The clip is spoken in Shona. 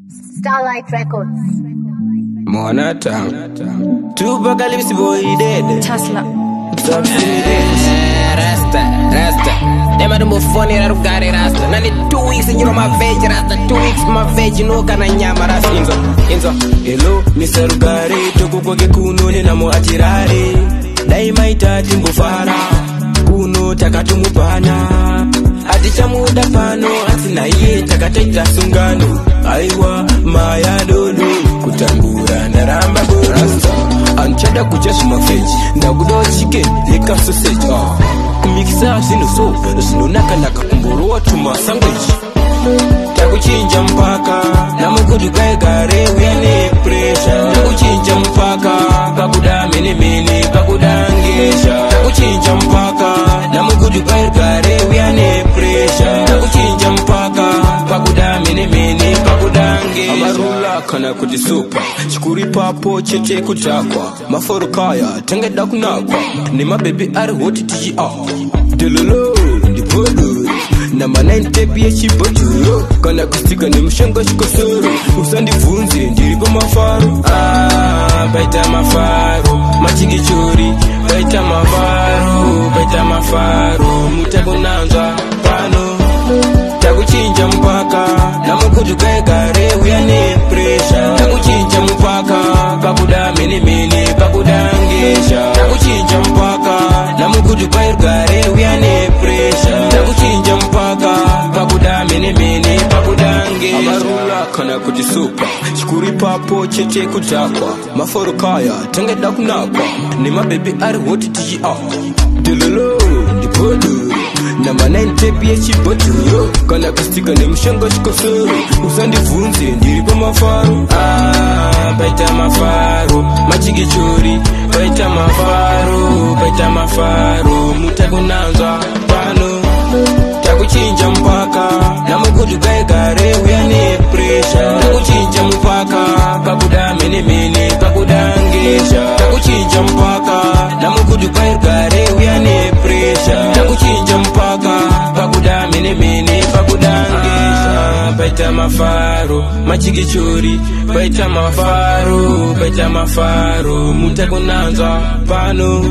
Starlight Records. Monata. Tupacalypse boy dead. Tesla. Rasta. Them are the most funny that I've got it, Rasta. Now the 2 weeks and you know my veg, Rasta. 2 weeks my veg, you know kana nyama, Rasta. Inzo. Hello, Mr. Rugari. Toku kwa kekuno ni namo atirari. Daima itati mbufara. Kuno takatumupana. Aticha muda pano. Atina ye takataita sungano. Aiwa, maya dodo. Kutambura na ramba Rasta. Anchada kujashi mafeji. Ndagudo chicken, leka sausage. Kumikisa sinu so. Sinu naka kumburu chuma sandwich. Takuchinja mpaka. Namukudu gare wene pressure. Takuchinja mpaka. Pakuda mini pakudangesha. Takuchinja mpaka. Namukudu gare wene pressure. Takuchinja mpaka. Pakuda mini pakudangesha. Amarula kana kujisupa. Shikuri papo cheche kutakwa. Maforo kaya tenge dakunakwa. Ni mabebi ari hoti tiji Delolo ndipolo. Na manine tepi ya chiboturo. Kana kustika ni mshanga shikosoro. Usandi funzi ndiripo mafaru. Baita mafaru. Machingi chori. Baita mafaru. Mutego nanza pano. Takuchinja mpaka. Namukudu gare uyane pressure. Takuchinja mpaka. Pakuda mini pakudangesha. Takuchinja mpaka. Namukudu gare uyane pressure. Takuchinja mpaka. Pakuda mini pakudangesha. Amarula kana kujisupa. Shikuri papo cheche kutakwa. Maforo kaya tenge dakunakwa. Ni mabebi ari hoti tiji Delolo ndipolo. Na manine tepi ya chiboturo. Kana kustika ni mshanga shikosoro. Usandi funzi ndiripo mafaru. Baita mafaru. Machingi chori. Baita mafaru. Mutego nanza pano. Takuchinja mpaka. Namukudu gare uyane pressure. Takuchinja mpaka. Pakuda mini pakudangesha. Takuchinja mpaka. Namukudu gare uyane pressure. Takuchinja mpaka. Pakuda mini pakudangesha. Baita mafaru. Machingi chori. Baita mafaru. Mutego nanza pano.